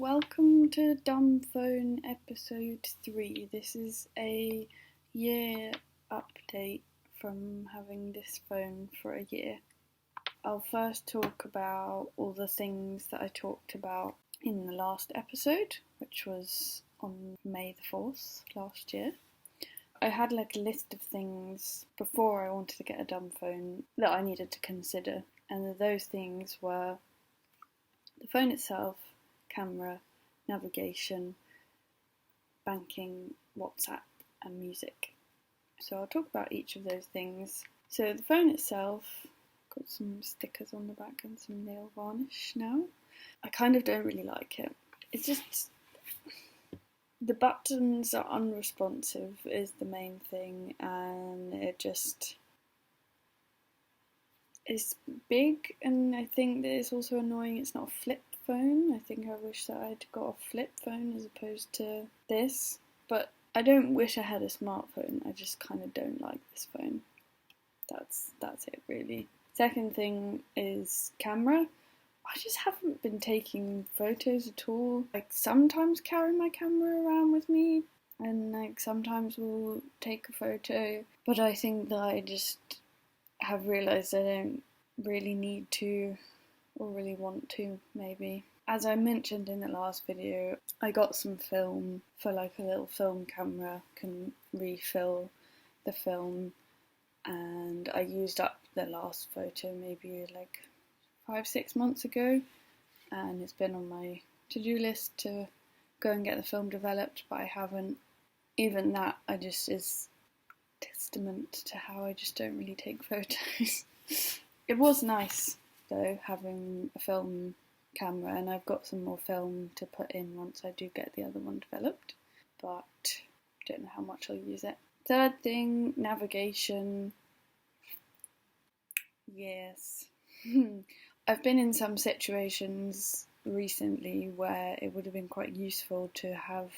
welcome to DUMBPHONE episode 3. This is a year update from having this phone for a year. I'll first talk about all the things that I talked about in the last episode, which was on May the 4th last year. I had a list of things before I wanted to get a dumb phone that I needed to consider, and those things were the phone itself, camera, navigation, banking, WhatsApp and music. So I'll talk about each of those things. So the phone itself, got some stickers on the back and some nail varnish now. I kind of don't really like it. It's just, the buttons are unresponsive is the main thing, and it just is big, and I think that it's also annoying it's not a flip phone. I think I wish that I'd got a flip phone as opposed to this, but I don't wish I had a smartphone, I just kind of don't like this phone. That's it really. Second thing is camera. I just haven't been taking photos at all. I sometimes carry my camera around with me and sometimes will take a photo, but I think that I just have realised I don't really need to or really want to, maybe. As I mentioned in the last video, I got some film for a little film camera, can refill the film, and I used up the last photo maybe 5-6 months ago, and it's been on my to-do list to go and get the film developed, but I haven't. Even that is testament to how I just don't really take photos. It was nice though having a film camera, and I've got some more film to put in once I do get the other one developed, but don't know how much I'll use it. Third thing, navigation. Yes. I've been in some situations recently where it would have been quite useful to have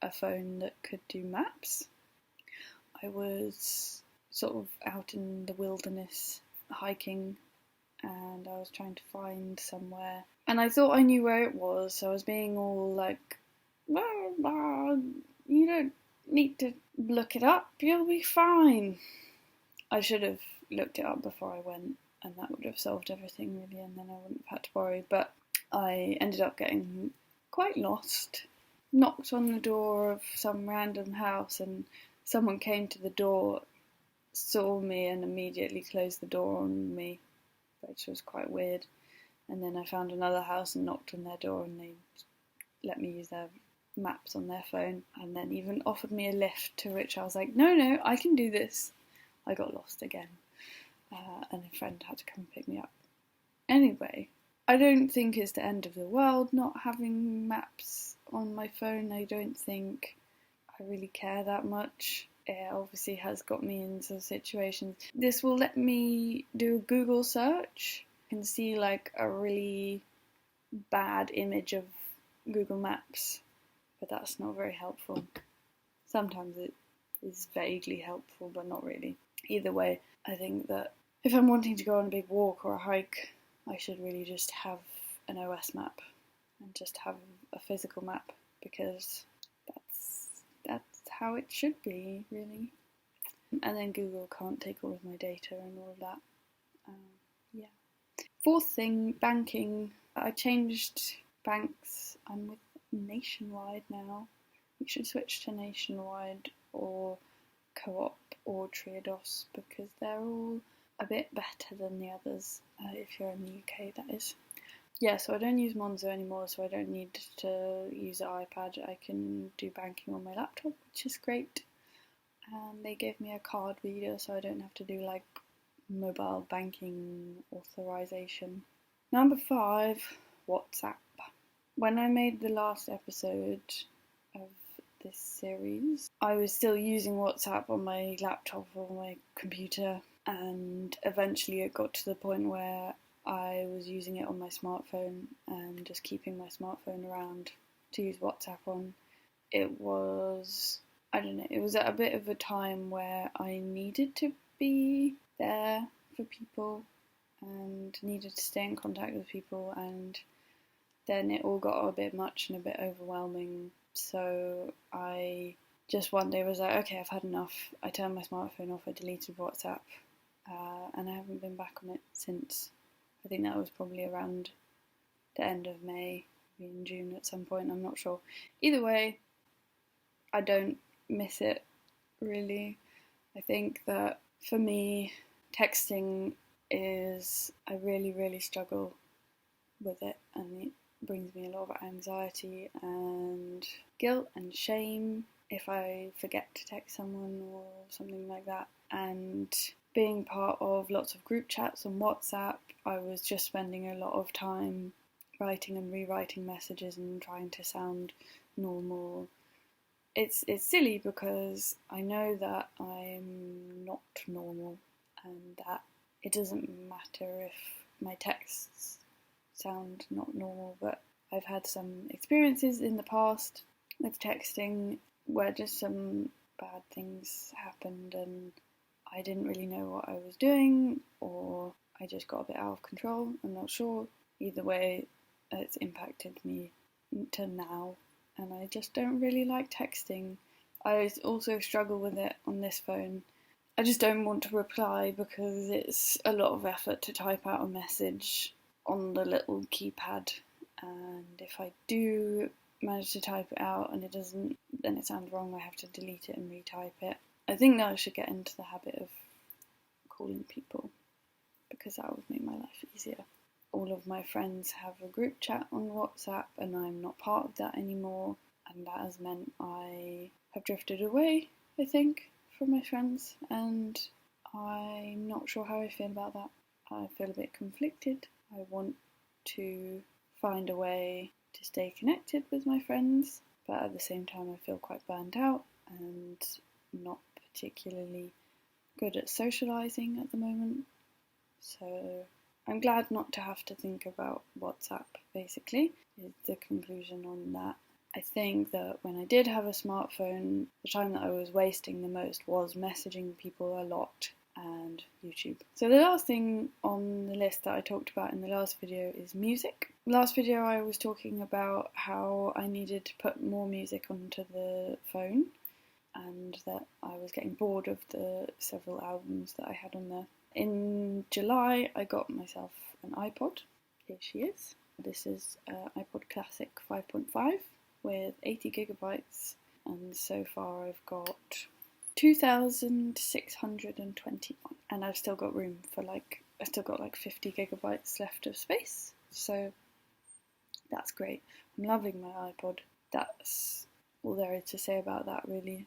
a phone that could do maps. I was sort of out in the wilderness hiking, and I was trying to find somewhere, and I thought I knew where it was, so I was being all like, blah, blah, you don't need to look it up, you'll be fine. I should have looked it up before I went, and that would have solved everything really, and then I wouldn't have had to worry, but I ended up getting quite lost. Knocked on the door of some random house, and someone came to the door, saw me and immediately closed the door on me, which was quite weird. And then I found another house and knocked on their door, and they let me use their maps on their phone, and then even offered me a lift, to which I was like, no, I can do this. I got lost again, and a friend had to come and pick me up. Anyway, I don't think it's the end of the world not having maps on my phone. I don't think I really care that much. It obviously has got me in some situations. This will let me do a Google search and see a really bad image of Google Maps, but that's not very helpful. Sometimes it is vaguely helpful, but not really. Either way, I think that if I'm wanting to go on a big walk or a hike, I should really just have an OS map and just have a physical map, because that's how it should be, really. And then Google can't take all of my data and all of that. Yeah. Fourth thing, banking. I changed banks. I'm with Nationwide now. We should switch to Nationwide or Co-op or Triodos, because they're all a bit better than the others, if you're in the UK, that is. Yeah, so I don't use Monzo anymore, so I don't need to use an iPad. I can do banking on my laptop, which is great. And they gave me a card reader, so I don't have to do mobile banking authorization. Number 5, WhatsApp. When I made the last episode of this series, I was still using WhatsApp on my laptop or my computer, and eventually it got to the point where I was using it on my smartphone and just keeping my smartphone around to use WhatsApp on. It was, it was at a bit of a time where I needed to be there for people and needed to stay in contact with people, and then it all got a bit much and a bit overwhelming. So I just one day was like, okay, I've had enough. I turned my smartphone off, I deleted WhatsApp, and I haven't been back on it since. I think that was probably around the end of May, maybe in June at some point, I'm not sure. Either way, I don't miss it, really. I think that for me, texting is, I really, really struggle with it, and it brings me a lot of anxiety and guilt and shame if I forget to text someone or something like that. And being part of lots of group chats on WhatsApp, I was just spending a lot of time writing and rewriting messages and trying to sound normal. It's silly because I know that I'm not normal and that it doesn't matter if my texts sound not normal, but I've had some experiences in the past with texting where just some bad things happened and I didn't really know what I was doing, or I just got a bit out of control. I'm not sure. Either way, it's impacted me to now, and I just don't really like texting. I also struggle with it on this phone. I just don't want to reply because it's a lot of effort to type out a message on the little keypad, and if I do manage to type it out and it doesn't, then it sounds wrong, I have to delete it and retype it. I think that I should get into the habit of calling people because that would make my life easier. All of my friends have a group chat on WhatsApp and I'm not part of that anymore, and that has meant I have drifted away, I think, from my friends, and I'm not sure how I feel about that. I feel a bit conflicted. I want to find a way to stay connected with my friends, but at the same time I feel quite burnt out and not particularly good at socialising at the moment. So I'm glad not to have to think about WhatsApp, basically, is the conclusion on that. I think that when I did have a smartphone, the time that I was wasting the most was messaging people a lot and YouTube. So the last thing on the list that I talked about in the last video is music. Last video I was talking about how I needed to put more music onto the phone and that I was getting bored of the several albums that I had on there. In July I got myself an iPod. Here she is. This is an iPod Classic 5.5 with 80 gigabytes, and so far I've got 2,621, and I've still got room for like 50 gigabytes left of space, so that's great. I'm loving my iPod. That's all there is to say about that, really.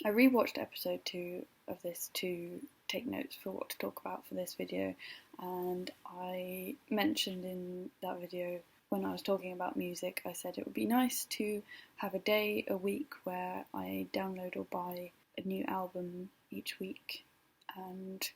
I rewatched episode 2 of this to take notes for what to talk about for this video, and I mentioned in that video, when I was talking about music, I said it would be nice to have a day a week where I download or buy a new album each week, and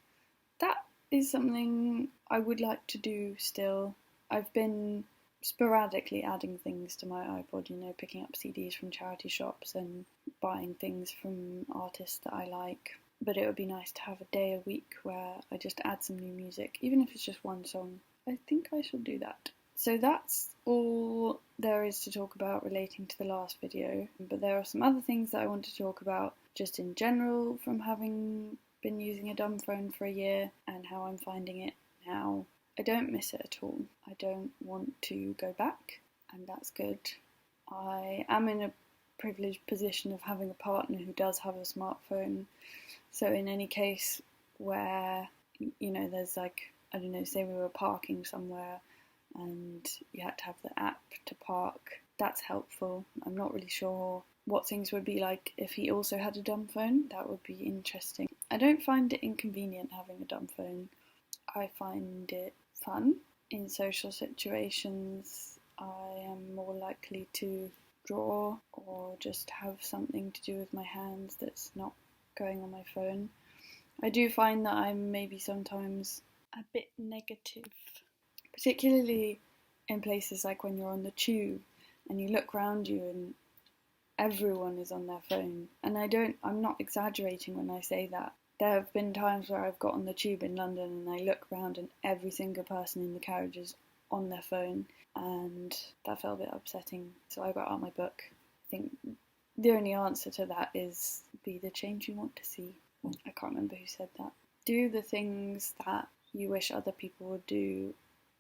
that is something I would like to do still. I've been sporadically adding things to my iPod, picking up CDs from charity shops and buying things from artists that I like, but it would be nice to have a day a week where I just add some new music, even if it's just one song. I think I should do that. So that's all there is to talk about relating to the last video, but there are some other things that I want to talk about just in general from having been using a dumb phone for a year and how I'm finding it now. I don't miss it at all. I don't want to go back, and that's good. I am in a privileged position of having a partner who does have a smartphone, so in any case where, there's say we were parking somewhere and you had to have the app to park, that's helpful. I'm not really sure what things would be like if he also had a dumb phone. That would be interesting. I don't find it inconvenient having a dumb phone. I find it fun. In social situations, I am more likely to draw or just have something to do with my hands that's not going on my phone. I do find that I'm maybe sometimes a bit negative, particularly in places like when you're on the tube and you look around you and everyone is on their phone. And I'm not exaggerating when I say that. There have been times where I've got on the tube in London and I look around and every single person in the carriage is on their phone, and that felt a bit upsetting. So I got out my book. I think the only answer to that is be the change you want to see. I can't remember who said that. Do the things that you wish other people would do,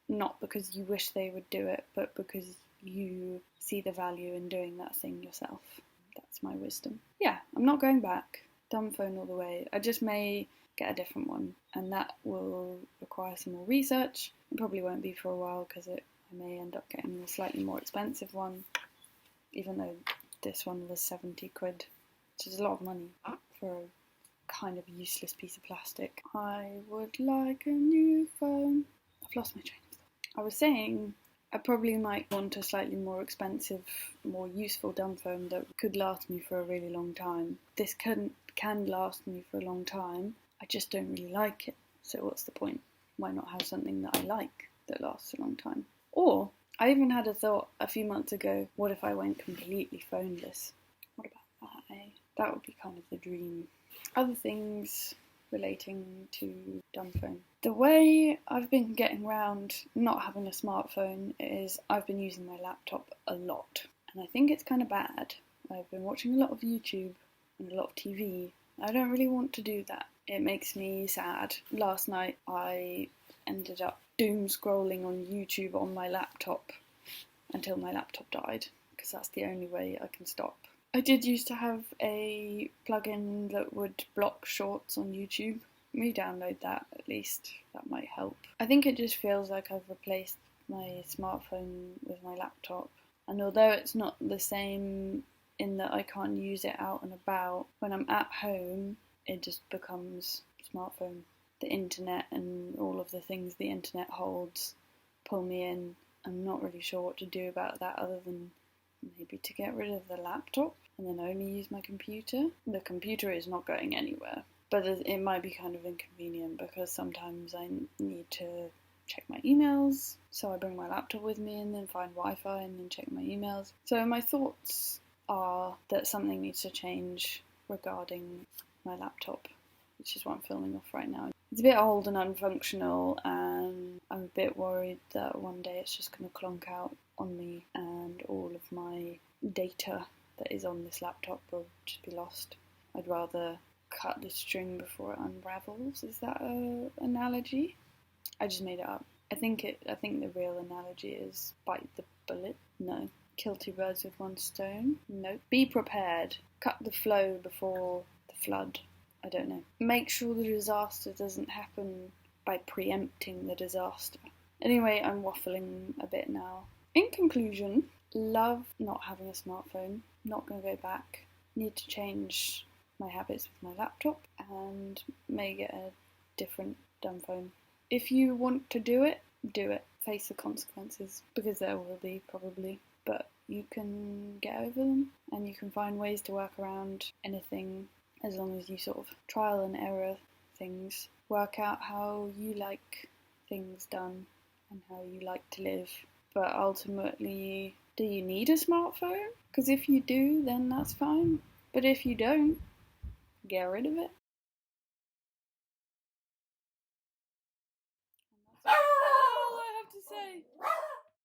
not because you wish they would do it, but because you see the value in doing that thing yourself. That's my wisdom. Yeah, I'm not going back. Dumb phone all the way. I just may get a different one, and that will require some more research. It probably won't be for a while because I may end up getting a slightly more expensive one, even though this one was 70 quid, which is a lot of money for a kind of useless piece of plastic. I would like a new phone. I've lost my train of thought. I was saying I probably might want a slightly more expensive, more useful dumb phone that could last me for a really long time. This can last me for a long time. I just don't really like it. So what's the point? Why not have something that I like that lasts a long time? Or I even had a thought a few months ago, what if I went completely phoneless? What about that, eh? That would be kind of the dream. Other things relating to dumb phone. The way I've been getting around not having a smartphone is I've been using my laptop a lot. And I think it's kind of bad. I've been watching a lot of YouTube and a lot of TV. I don't really want to do that. It makes me sad. Last night I ended up doom scrolling on YouTube on my laptop until my laptop died, because that's the only way I can stop. I did used to have a plugin that would block shorts on YouTube. Re-download that at least, that might help. I think it just feels like I've replaced my smartphone with my laptop, and although it's not the same in that I can't use it out and about, when I'm at home it just becomes smartphone. The internet and all of the things the internet holds pull me in. I'm not really sure what to do about that other than maybe to get rid of the laptop and then only use my computer. The computer is not going anywhere, but it might be kind of inconvenient because sometimes I need to check my emails, so I bring my laptop with me and then find Wi-Fi and then check my emails. So my thoughts are that something needs to change regarding my laptop, which is what I'm filming off right now. It's a bit old and unfunctional, and I'm a bit worried that one day it's just going to clonk out on me and all of my data that is on this laptop will just be lost. I'd rather cut the string before it unravels. Is that an analogy? I just made it up. I think the real analogy is bite the bullet. No. Kill two birds with one stone. No. Be prepared. Cut the flow before the flood. I don't know. Make sure the disaster doesn't happen by preempting the disaster. Anyway, I'm waffling a bit now. In conclusion, love not having a smartphone. Not going to go back. Need to change my habits with my laptop and may get a different dumb phone. If you want to do it, do it. Face the consequences, because there will be probably. But you can get over them and you can find ways to work around anything as long as you sort of trial and error things. Work out how you like things done and how you like to live. But ultimately, do you need a smartphone? Because if you do, then that's fine. But if you don't, get rid of it.